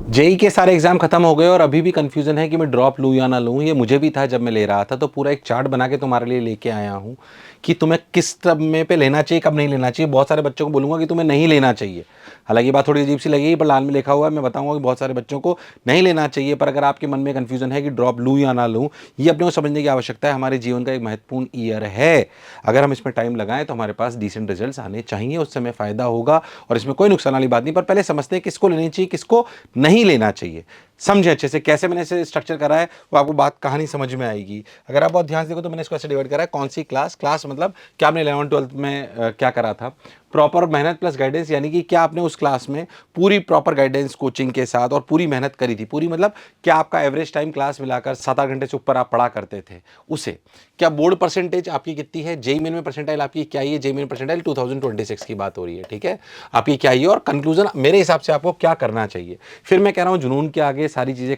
JEE के सारे exam खत्म हो गए और अभी भी कंफ्यूजन है कि मैं ड्रॉप लूँ या ना लूँ। ये मुझे भी था जब मैं ले रहा था, तो पूरा एक चार्ट बना के तुम्हारे लिए लेके आया हूँ कि तुम्हें किस समय पे लेना चाहिए, कब नहीं लेना चाहिए। बहुत सारे बच्चों को बोलूँगा कि तुम्हें नहीं लेना चाहिए। हालांकि बात थोड़ी अजीब सी लगेगी, पर लाल में लिखा हुआ है। मैं बताऊंगा कि बहुत सारे बच्चों को नहीं लेना चाहिए। पर अगर आपके मन में कंफ्यूजन है कि ड्रॉप लूँ या ना लूँ, ये अपने को समझने की आवश्यकता है। हमारे जीवन का एक महत्वपूर्ण ईयर है। अगर हम इसमें टाइम लगाएं तो हमारे पास डिसेंट रिजल्ट आने चाहिए, उस समय फायदा होगा और इसमें कोई नुकसान वाली बात नहीं। पर पहले समझते हैं किसको लेनी चाहिए, किसको नहीं लेना चाहिए। समझे अच्छे से कैसे मैंने इसे स्ट्रक्चर करा है, वो आपको बात कहानी समझ में आएगी। अगर आप बहुत ध्यान से देखो तो मैंने इसको ऐसे डिवाइड करा है। कौन सी क्लास, क्लास मतलब क्या आपने 11th 12th में क्या करा था, प्रॉपर मेहनत प्लस गाइडेंस, यानी कि क्या आपने उस क्लास में पूरी प्रॉपर गाइडेंस कोचिंग के साथ और पूरी मेहनत करी थी। पूरी मतलब क्या आपका एवरेज टाइम क्लास मिलाकर 7-8 घंटे से ऊपर आप पढ़ा करते थे उसे। क्या बोर्ड परसेंटेज आपकी कितनी है, जेईई मेन में परसेंटाइल आपकी क्या है, जेईई मेन परसेंटाइल 2026 की बात हो रही है, ठीक है। आपकी क्या है और कंक्लूजन मेरे हिसाब से आपको क्या करना चाहिए। फिर मैं कह रहा हूँ जुनून के आगे सारी चीज़ें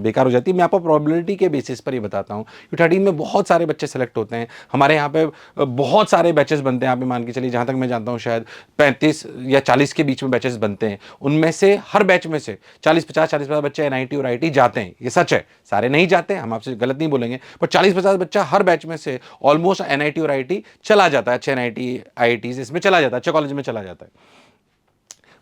बेकार हो जाती है। मैं आपको प्रोबेबिलिटी के बेसिस पर ही बताता हूँ। U13 में बहुत सारे बच्चे सेलेक्ट होते हैं। हमारे यहाँ पे बहुत सारे बैचेस बनते हैं। आप मान के चलिए, जहाँ तक मैं जानता हूँ शायद 35 या 40 के बीच में बैचेस बनते हैं। उनमें से हर बैच में से 40-50 बच्चे एनआईटी और आईटी जाते हैं। ये सच है, सारे नहीं जाते, हम आपसे गलत नहीं बोलेंगे, पर 40-50 बच्चा हर बैच में से ऑलमोस्ट एनआईटी और आईटी चला जाता है। अच्छे एनआईटी आईटी इसमें चला जाता है, अच्छे कॉलेज में चला जाता है।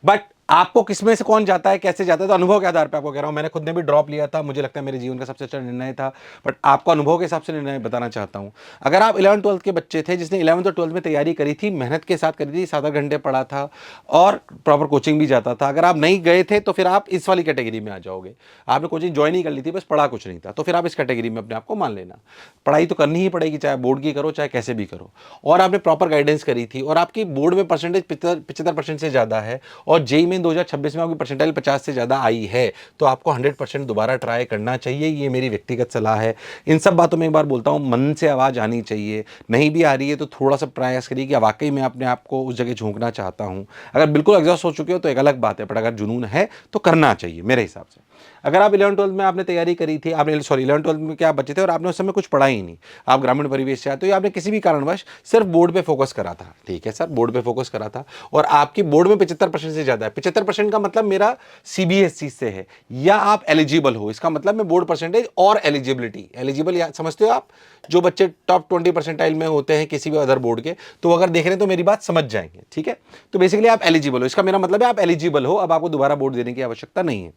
बट आपको किसमें से कौन जाता है, कैसे जाता है, तो अनुभव के आधार पे आपको कह रहा हूं। मैंने खुद ने भी ड्रॉप लिया था, मुझे लगता है मेरे जीवन का सबसे अच्छा निर्णय था। बट आपको अनुभव के हिसाब से निर्णय बताना चाहता हूं। अगर आप 11th 12th के बच्चे थे, जिसने 11th और 12th में तैयारी करी थी, मेहनत के साथ करी थी, 7-8 घंटे पढ़ा था और प्रॉपर कोचिंग भी जाता था, अगर आप नहीं गए थे तो फिर आप इस वाली कैटेगरी में आ जाओगे। आपने कोचिंग ज्वाइन ही कर ली थी, बस पढ़ा कुछ नहीं था, तो फिर आप इस कैटेगरी में अपने आप को मान लेना। पढ़ाई तो करनी ही पड़ेगी, चाहे बोर्ड की करो चाहे कैसे भी करो। और आपने प्रॉपर गाइडेंस करी थी और आपकी बोर्ड में परसेंटेज 75% से ज़्यादा है और जेई में 2026 में आपकी परसेंटाइल 50 से ज़्यादा आई है, तो आपको 100% दोबारा ट्राई करना चाहिए। ये मेरी व्यक्तिगत सलाह है। इन सब बातों में एक बार बोलता हूँ, मन से आवाज़ आनी चाहिए। नहीं भी आ रही है तो थोड़ा सा प्रयास करिए कि वाकई मैं अपने आप को उस जगह झोंकना चाहता हूँ। अगर बिल्कुल एग्जॉस्ट हो चुके हो तो एक अलग बात है, पर अगर जुनून है तो करना चाहिए मेरे हिसाब से। अगर आप 11th 12th में आपने तैयारी करी थी, आपने सॉरी 11th 12th में क्या आप बचे थे और आपने उस समय कुछ पढ़ा ही नहीं, आप ग्रामीण परिवेश से आते हो या आपने किसी भी कारणवश सिर्फ बोर्ड पे फोकस करा था, ठीक है सर, बोर्ड पे फोकस करा था और आपकी बोर्ड में 75% से ज्यादा है। 75% का मतलब मेरा सीबीएसई से है या आप एलिजिबल हो, इसका मतलब मैं बोर्ड परसेंटेज और एलिजिबिलिटी, एलिजिबल समझते हो आप, जो बच्चे टॉप 20% में होते हैं किसी भी अदर बोर्ड के, तो अगर देख रहे हैं तो मेरी बात समझ जाएंगे, ठीक है। तो बेसिकली आप एलिजिबल हो, इसका मेरा मतलब है आप एलिजिबल हो, अब आपको दोबारा बोर्ड देने की आवश्यकता नहीं है।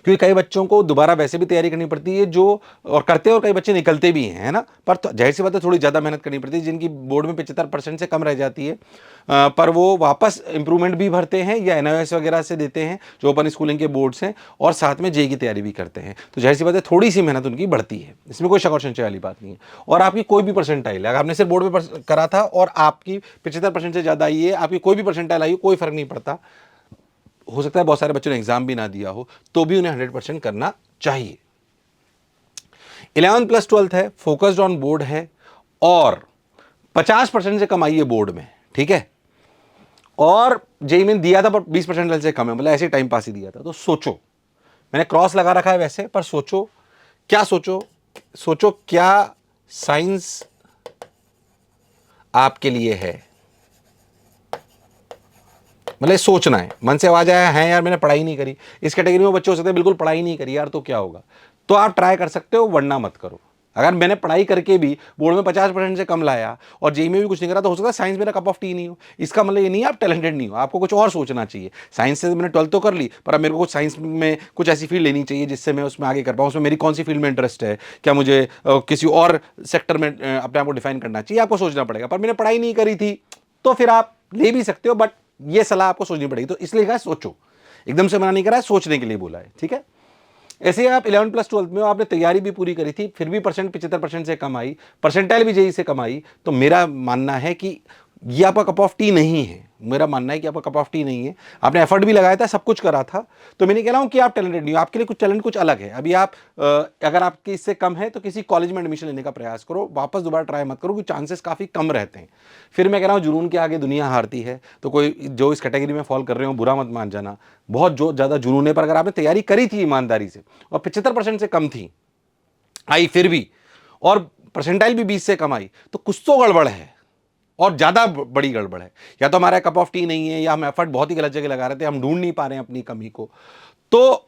क्योंकि कई बच्चों को दोबारा वैसे भी तैयारी करनी पड़ती है, जो और करते हैं और कई बच्चे निकलते भी हैं, है ना। पर तो जाहिर सी बात है थोड़ी ज़्यादा मेहनत करनी पड़ती है। जिनकी बोर्ड में 75% से कम रह जाती है, पर वो वापस इंप्रूवमेंट भी भरते हैं या एनओएस वगैरह से देते हैं, जो ओपन स्कूलिंग के बोर्ड्स हैं, और साथ में जेई की तैयारी भी करते हैं, तो जाहिर सी बात है थोड़ी सी मेहनत उनकी बढ़ती है। इसमें कोई शक और संशय वाली बात नहीं है। और आपकी कोई भी परसेंटाइल है, अगर आपने सिर्फ बोर्ड में करा था और आपकी 75% से ज़्यादा आई है, आपकी कोई भी परसेंटाइल आई हो, कोई फर्क नहीं पड़ता। हो सकता है बहुत सारे बच्चों ने एग्जाम भी ना दिया हो, तो भी उन्हें 100% करना चाहिए। 11th+12th है, फोकस्ड ऑन बोर्ड है और 50% से कम आई है बोर्ड में, ठीक है। और जेई में दिया था पर 20% से कम है, मतलब ऐसे टाइम पास ही दिया था। तो सोचो, मैंने क्रॉस लगा रखा है वैसे, पर सोचो क्या, सोचो सोचो क्या साइंस आपके लिए है। मतलब सोचना है, मन से आवाज आया है यार मैंने पढ़ाई नहीं करी। इस कैटेगरी में बच्चे हो सकते हैं बिल्कुल पढ़ाई नहीं करी यार, तो क्या होगा, तो आप ट्राई कर सकते हो, वरना मत करो। अगर मैंने पढ़ाई करके भी बोर्ड में 50% से कम लाया और जेई में भी कुछ नहीं करा, तो हो सकता है साइंस मेरा कप ऑफ टी नहीं हो। इसका मतलब ये नहीं है आप टैलेंटेड नहीं हो, आपको कुछ और सोचना चाहिए। साइंस से मैंने 12th तो कर ली, पर अब मेरे को कुछ साइंस में कुछ ऐसी फील्ड लेनी चाहिए जिससे मैं उसमें आगे कर पाऊँ। उसमें मेरी कौन सी फील्ड में इंटरेस्ट है, क्या मुझे किसी और सेक्टर में अपने आप को डिफाइन करना चाहिए, आपको सोचना पड़ेगा। पर मैंने पढ़ाई नहीं करी थी, तो फिर आप ले भी सकते हो, बट ये सलाह आपको सोचनी पड़ेगी। तो इसलिए कहा सोचो, एकदम से मना नहीं करा है, सोचने के लिए बोला है, ठीक है। ऐसे ही आप 11th+12th में हो, आपने तैयारी भी पूरी करी थी, फिर भी परसेंट 75% से कम आई, परसेंटाइल भी जेई से कम आई, तो मेरा मानना है कि ये आपका कप ऑफ टी नहीं है। मेरा मानना है कि आपका कप ऑफ टी नहीं है। आपने एफर्ट भी लगाया था, सब कुछ करा था, तो मैं नहीं कह रहा हूं कि आप टैलेंटेड नहीं हो, आपके लिए कुछ टैलेंट कुछ अलग है। अभी आप अगर आपके इससे कम है तो किसी कॉलेज में एडमिशन लेने का प्रयास करो, वापस दोबारा ट्राई मत करो, क्योंकि चांसेस काफ़ी कम रहते हैं। फिर मैं कह रहा हूँ जुनून के आगे दुनिया हारती है, तो कोई जो इस कैटेगरी में फॉल कर रहे हो बुरा मत मान जाना। बहुत जो ज़्यादा जुनून है, पर अगर आपने तैयारी करी थी ईमानदारी से और 75% से कम थी आई फिर भी, और परसेंटाइल भी 20 से कम आई, तो कुछ तो गड़बड़ है। और ज़्यादा बड़ी गड़बड़ है, या तो हमारा कप ऑफ टी नहीं है, या हम एफर्ट बहुत ही गलत जगह लगा रहे थे, हम ढूंढ नहीं पा रहे हैं अपनी कमी को। तो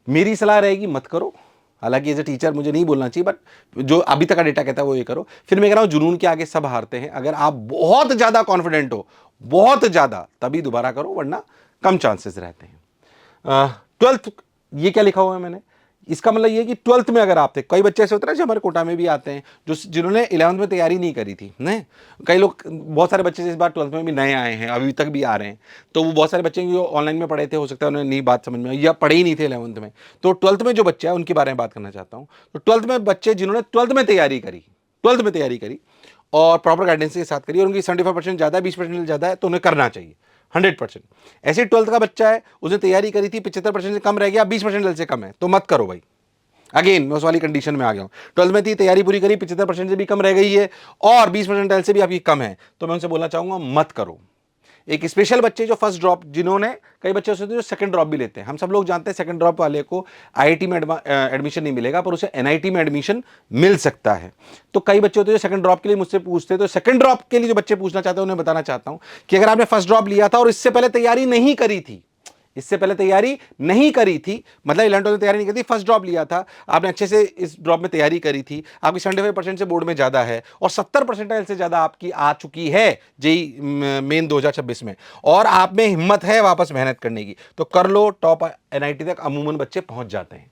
मेरी सलाह रहेगी मत करो। हालांकि एज ए टीचर मुझे नहीं बोलना चाहिए, बट जो अभी तक का डेटा कहता है वो ये करो। फिर मैं कह रहा हूं जुनून के आगे सब हारते हैं। अगर आप बहुत ज्यादा कॉन्फिडेंट हो, बहुत ज्यादा, तभी दोबारा करो, वरना कम चांसेस रहते हैं। 12th, ये क्या लिखा हुआ है मैंने, इसका मतलब ये कि 12th में अगर आप थे, कई बच्चे ऐसे होते हैं जो हमारे कोटा में भी आते हैं जो जिन्होंने 11th में तैयारी नहीं करी थी, नहीं, कई लोग, बहुत सारे बच्चे इस बार 12th में भी नए आए हैं, अभी तक भी आ रहे हैं। तो वो बहुत सारे बच्चे जो ऑनलाइन में पढ़े थे, हो सकता है उन्हें नई बात समझ में आई, या पढ़े ही नहीं थे 11th में। तो 12th में जो बच्चे हैं उनके बारे में बात करना चाहता हूँ। तो 12th में बच्चे जिन्होंने 12th में तैयारी करी, 12th में तैयारी करी और प्रॉपर गाइडेंस के साथ करी, और उनकी 75% ज़्यादा है, 20% ज़्यादा है, तो उन्हें करना चाहिए 100%। ऐसे 12th का बच्चा है, उसने तैयारी करी थी, 75% से कम रह गया, 20% से कम है, तो मत करो भाई। अगेन मैं उस वाली कंडीशन में आ गया हूं, 12th में थी, तैयारी पूरी करी, 75% से भी कम रह गई है, और 20% से भी आपकी कम है, तो मैं उनसे बोलना चाहूंगा मत करो। एक स्पेशल बच्चे जो फर्स्ट ड्रॉप, जिन्होंने, कई बच्चे होते हैं जो सेकंड ड्रॉप भी लेते हैं। हम सब लोग जानते हैं सेकंड ड्रॉप वाले को आईआईटी में एडमिशन नहीं मिलेगा, पर उसे एनआईटी में एडमिशन मिल सकता है। तो कई बच्चे होते हैं जो सेकंड ड्रॉप के लिए मुझसे पूछते हैं। तो सेकंड ड्रॉप के लिए जो बच्चे पूछना चाहते हैं उन्हें बताना चाहता हूं कि अगर आपने फर्स्ट ड्रॉप लिया था और इससे पहले तैयारी नहीं करी थी, इससे पहले तैयारी नहीं करी थी, मतलब 11th में तैयारी नहीं करी थी, फर्स्ट ड्रॉप लिया था, आपने अच्छे से इस ड्रॉप में तैयारी करी थी, आपकी 75% से बोर्ड में ज़्यादा है, और 70% से ज़्यादा आपकी आ चुकी है जेई मेन 2026 में, और आप में हिम्मत है वापस मेहनत करने की, तो कर लो। टॉप एनआईटी तक अमूमन बच्चे पहुंच जाते हैं,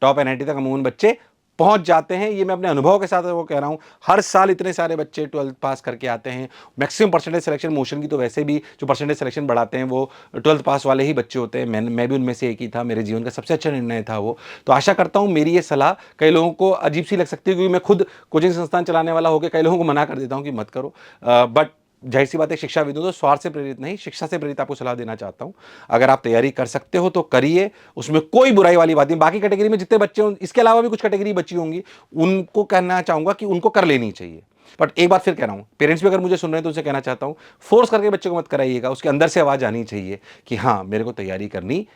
टॉप एनआईटी तक अमूमन बच्चे पहुंच जाते हैं। ये मैं अपने अनुभव के साथ वो कह रहा हूं। हर साल इतने सारे बच्चे 12th पास करके आते हैं। मैक्सिमम परसेंटेज सिलेक्शन, मोशन की तो वैसे भी जो परसेंटेज सिलेक्शन बढ़ाते हैं वो 12th पास वाले ही बच्चे होते हैं। मैं भी उनमें से एक ही था, मेरे जीवन का सबसे अच्छा निर्णय था वो। तो आशा करता हूं मेरी ये सलाह कई लोगों को अजीब सी लग सकती है, क्योंकि मैं खुद कोचिंग संस्थान चलाने वाला होकर कई लोगों को मना कर देता हूँ कि मत करो, बट जाहिर सी बात है, शिक्षाविद हूं तो स्वार्थ से प्रेरित नहीं, शिक्षा से प्रेरित आपको सलाह देना चाहता हूं। अगर आप तैयारी कर सकते हो तो करिए, उसमें कोई बुराई वाली बात नहीं। बाकी कैटेगरी में जितने बच्चे हों, इसके अलावा भी कुछ कैटेगरी बची होंगी, उनको कहना चाहूंगा कि उनको कर लेनी चाहिए। बट एक बात फिर कह रहा हूं, पेरेंट्स भी अगर मुझे सुन रहे हैं तो उनसे कहना चाहता हूं, फोर्स करके बच्चे को मत कराइएगा। उसके अंदर से आवाज आनी चाहिए कि हाँ, मेरे को तैयारी करनी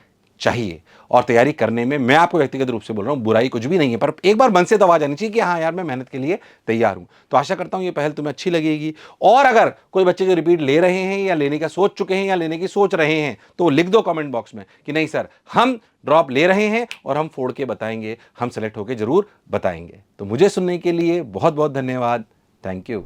चाहिए। और तैयारी करने में मैं आपको व्यक्तिगत रूप से बोल रहा हूं, बुराई कुछ भी नहीं है, पर एक बार मन से तो आवाज आनी चाहिए कि हाँ यार, मैं मेहनत के लिए तैयार हूं। तो आशा करता हूं ये पहल तुम्हें अच्छी लगेगी। और अगर कोई बच्चे जो रिपीट ले रहे हैं, या लेने का सोच चुके हैं, या लेने की सोच रहे हैं, तो लिख दो कमेंट बॉक्स में कि नहीं सर, हम ड्रॉप ले रहे हैं और हम फोड़ के बताएंगे, हम सेलेक्ट होकर जरूर बताएंगे। तो मुझे सुनने के लिए बहुत बहुत धन्यवाद। Thank you.